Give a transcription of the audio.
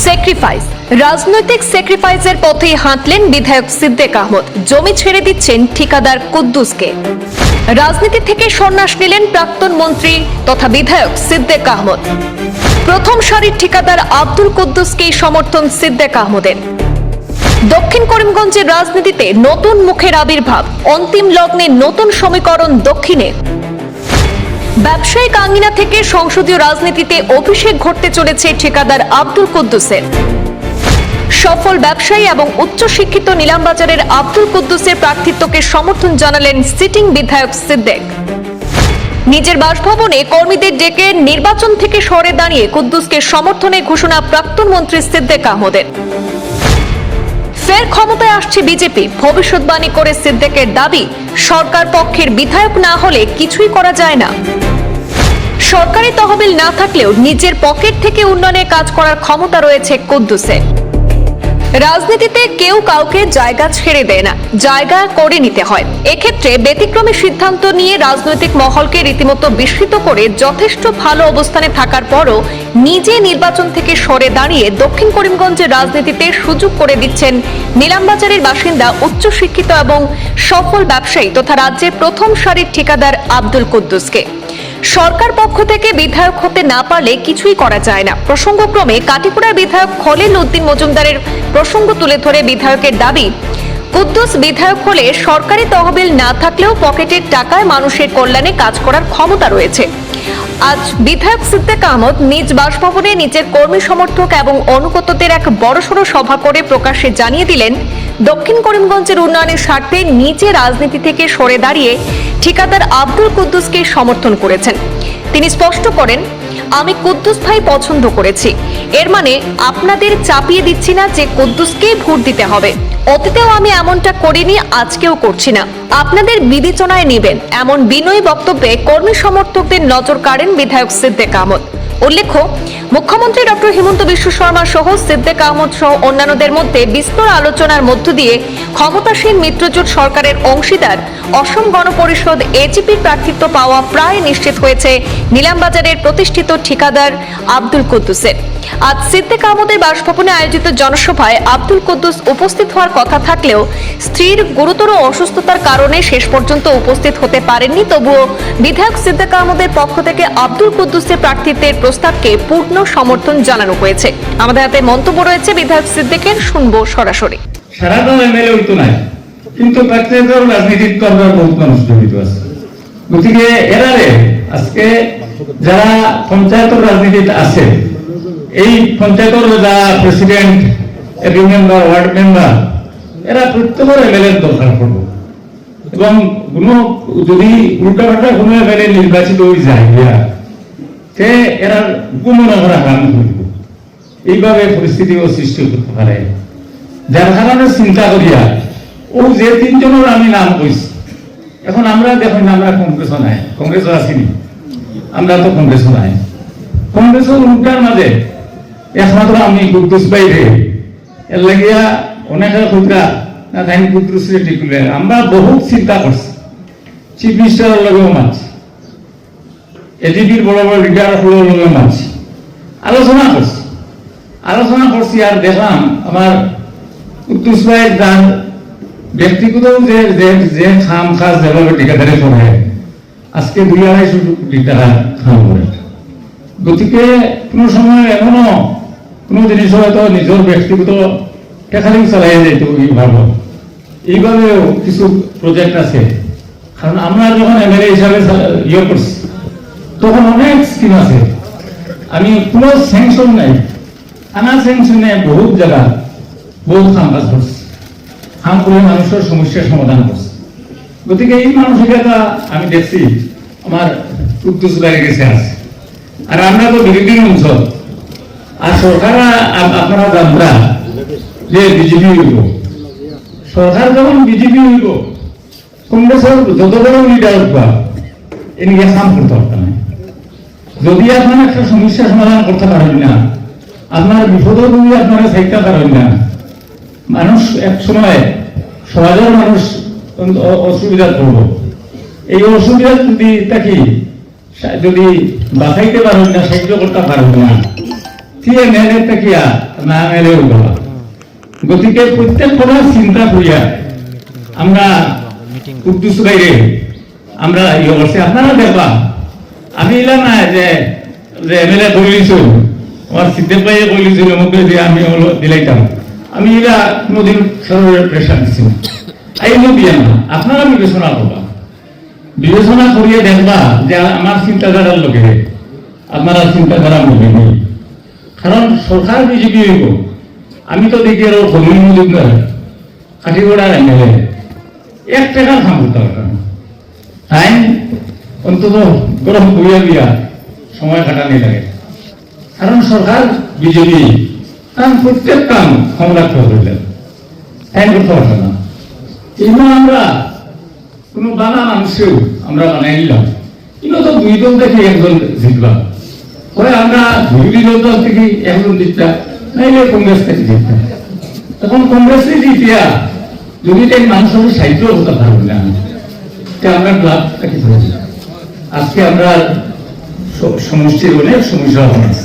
Sacrifice রাজনৈতিক স্যাক্রিফাইসের পথে হাঁটলেন বিধায়ক সিদ্দিক আহমদ। জমি ছেড়ে দিচ্ছেন ঠিকাদার কুদ্দুসকে। রাজনীতি থেকে সন্ন্যাস নিলেন প্রাক্তন মন্ত্রী তথা বিধায়ক সিদ্দিক আহমদ। প্রথম সারির ঠিকাদার আব্দুল কুদ্দুসকেই সমর্থন সিদ্দিক আহমদের। দক্ষিণ করিমগঞ্জের রাজনীতিতে নতুন মুখের আবির্ভাব, অন্তিম লগ্নে নতুন সমীকরণ দক্ষিণে। ব্যবসায়িক আঙ্গিনা থেকে সংসদীয় রাজনীতিতে অভিষেক ঘটতে চলেছে ঠিকাদার আব্দুল কুদ্দুসের। সফল ব্যবসায়ী এবং উচ্চশিক্ষিত নিলামবাজারের আব্দুল কুদ্দুসের প্রার্থিত্বকে সমর্থন জানালেন সিটিং বিধায়ক সিদ্দিক। নিজের বাসভবনে কর্মীদের ডেকে নির্বাচন থেকে সরে দাঁড়িয়ে কুদ্দুসকে সমর্থনে ঘোষণা প্রাক্তন মন্ত্রী সিদ্দিক আহমদের। ফের ক্ষমতায় আসছে বিজেপি, ভবিষ্যৎবাণী করে সিদ্দিকের দাবি, সরকার পক্ষের বিধায়ক না হলে কিছুই করা যায় না। সরকারি তহবিল না থাকলেও নিজের পকেট থেকে উন্নয়নের কাজ করার ক্ষমতা রয়েছে কুদ্দুসের। রাজনীতিতে কেউ কাউকে জায়গা ছেড়ে দেয় না, জায়গা করে নিতে হয়। এক্ষেত্রে ব্যতিক্রমী সিদ্ধান্ত নিয়ে রাজনৈতিক মহলকে রীতিমতো বিস্মিত করে যথেষ্ট ভালো অবস্থানে থাকার পরও নিজে নির্বাচন থেকে সরে দাঁড়িয়ে দক্ষিণ করিমগঞ্জের রাজনীতিতে সুযোগ করে দিচ্ছেন নিলামবাজারের বাসিন্দা উচ্চশিক্ষিত এবং সফল ব্যবসায়ী তথা রাজ্যের প্রথম সারির ঠিকাদার আব্দুল কুদ্দুসকে। সরকার পক্ষ থেকে বিধায়ক হতে না পারলে কিছুই করা যায় না। প্রসঙ্গক্রমে কাটিকুড়ার বিধায়ক খলিল উদ্দিন মজুমদারের প্রসঙ্গ তুলে ধরে বিধায়কের দাবি, কুদ্দুস বিধায়ক হলে সরকারি তহবিল না থাকলেও পকেটের টাকায় মানুষের কল্যাণে কাজ করার ক্ষমতা রয়েছে। আজ বিধায়ক সিদ্দিক আহমদ নিজ বাসভবনে নিজের কর্মী সমর্থক এবং অনুগতদের এক বড়সড় সভা করে প্রকাশ্যে জানিয়ে দিলেন, দক্ষিণ করিমগঞ্জের উন্নয়নের স্বার্থে নিজে রাজনীতি থেকে সরে দাঁড়িয়ে ঠিকাদার আব্দুল কুদ্দুসকে সমর্থন করেছেন। তিনি স্পষ্ট করেন, আমি কুদ্দুস ভাই পছন্দ করেছি, এর মানে আপনাদের চাপিয়ে দিচ্ছি না যে কুদ্দুসকেই ভোট দিতে হবে। অতীতেও আমি এমনটা করিনি, আজকেও করছি না, আপনাদের বিবেচনায় নেবেন, এমন বিনয়ী বক্তব্যে কর্মী সমর্থকদের নজর কাড়েন বিধায়ক সিদ্দিক আহমদ। উল্লেখ্য, মুখ্যমন্ত্রী ডক্টর হিমন্ত বিশ্ব শর্মা সহ সিদ্দিক আহমদ সহ অন্যান্যদের মধ্যে বিস্তর আলোচনার মধ্য দিয়ে ক্ষমতাসীন মিত্রজোট সরকারের অংশীদার অসম গণ পরিষদ এজিপির প্রার্থিত্ব পাওয়া প্রায় নিশ্চিত হয়েছে নিলামবাজারের প্রতিষ্ঠিত ঠিকাদার আব্দুল কুদ্দুসের। আজ সিদ্দিক আহমদের বাসভবনে আয়োজিত জনসভায় আব্দুল কুদ্দুস উপস্থিত হওয়ার কথা থাকলেও স্ত্রীর গুরুতর অসুস্থতার কারণে শেষ পর্যন্ত উপস্থিত হতে পারেননি। তবুও বিধায়ক সিদ্দিক আহমদের পক্ষ থেকে আব্দুল কুদ্দুসের প্রার্থিত্বের প্রস্তাবকে পূর্ণ সমর্থন জানানো হয়েছে। আমাদের হাতে মন্তব্য রয়েছে বিধায়ক সিদ্দিকের, শুনবো সরাসরি। সারাদিন এমএলএ হইতো না, কিন্তু রাজনীতির তো আমরা বহুত মানুষ জড়িত আছে। গতিকে এরারে আজকে যারা পঞ্চায়েতের রাজনীতিতে আছে, এই পঞ্চায়েতের যারা প্রেসিডেন্ট, মেম্বার, ওয়ার্ড মেম্বার, এরা প্রত্যেকের এমএলএ দরকার পড়ব এবং কোনো যদি উল্টাপাল্টা কোনো এমএলএ নির্বাচিত হয়ে যায় সে এরা গুমনা করা কাম করব, এইভাবে পরিস্থিতিও সৃষ্টি করতে পারে। যার কারণে চিন্তা করিয়া ও যে তিনজনের আমি নাম কইছি, এখন আমরা দেখুন আমরা কংগ্রেসও নাই, কংগ্রেসও আসিনি, আমরা তো কংগ্রেসও নাই, কংগ্রেসের উল্টার মাঝে একমাত্র আমি কুদ্দুস বাইরে এর লাগিয়া অনেকে খুঁজা না তাই কুদ্দুস টিকুলে আমরা বহুত চিন্তা করছি, চিফ মিনিস্টারের লগেও মানছি, এজিপির বড় বড় লিডারগুলোর লগে মানছি, আলোচনা করছি আর দেখলাম আমার কুদ্দুস ভাই তার ব্যক্তিগত যে খাম খাস যেভাবে ঠিকাদারি করে আজকে 2-250 কোটি টাকা খাম করে। গতিকে কোনো সময় এখনো কোনো জিনিস হয়তো নিজের ব্যক্তিগত টেকালি চালাই যেত ভালো, এইভাবেও কিছু প্রজেক্ট আছে। কারণ আমরা যখন এমএলএ হিসাবে করছি তখন অনেক স্কিম আছে, আমি কোনো স্যাংশন নাই, আনা স্যাংশনে বহুত জায়গা বহুত কাম কাজ করছি, কাম করে মানুষের সমস্যার সমাধান করছে। গতিকে এই মানসিকতা আমি দেখছি আমার কুদ্দুস বাইরে গেছে আছে। আর আমরা তো বিরোধী অঞ্চল, আর সরকার আপনারা জানরা যে বিজেপি হইব, সরকার যখন বিজেপি হইব কংগ্রেসের যত বড় লিডার হবা এদিকে কাম করতে পারত না। যদি আপনার একটা সমস্যা সমাধান করতে পারেন না, আপনার বিপদও যদি আপনারা চাইতে পারেন না, মানুষ এক সময় সমাজের মানুষ অসুবিধা করবো। এই অসুবিধা যদি বাঁচাইতে পারেন না, সাহায্য করতে পারেন না, মেলে তাকিয়া না মেলেও বলা। গতিকে প্রত্যেক কথা চিন্তা করিয়া আমরা কুদ্দুস বাইরে আমরা ইয়ে করছি। আপনারা দেখবা আমি এলাম না যে এমএলএ করিয়েছিল আমার সিদ্ধের পাইয়ে করিয়েছিল মুখে দিয়ে আমি দিলাইতাম। আমি এরা কোনোদিন প্রেশার দিচ্ছি না, আইনও দিয়ে না। আপনারা বিবেচনা করবা, বিবেচনা করিয়ে দেখবা যে আমার চিন্তাধারার লোকে আপনারা চিন্তাধারা মনে নেই। কারণ সরকার বিজেপি হইব, আমি তো দেখি আরো কর্মী মজুমদার কাঠিগড়ার এমএলএ 1 টাকার খাম করতে পারতাম। তাই অন্তত গরম করিয়া দিয়া সময় কাটানি লাগে। কারণ সরকার বিজেপি তার প্রত্যেক কাম ক্ষমতা করলেন, তাই করতে পারতাম না। এইগুলো আমরা কোনো বানা মানুষেও আমরা বানাই নিলাম, কিন্তু তো 2 দল থেকে 1 দল জিতবা, পরে আমরা বিরোধী দল থেকে 1 জন জিততাম, নাইলে কংগ্রেস থেকে জিততাম। তখন কংগ্রেসে জিতিয়া যদি তাই মানুষের সাহিত্য হতে পারবো না, আমরা ক্লাব থেকে আজকে আমরা সমষ্টির অনেক সমস্যা হচ্ছে।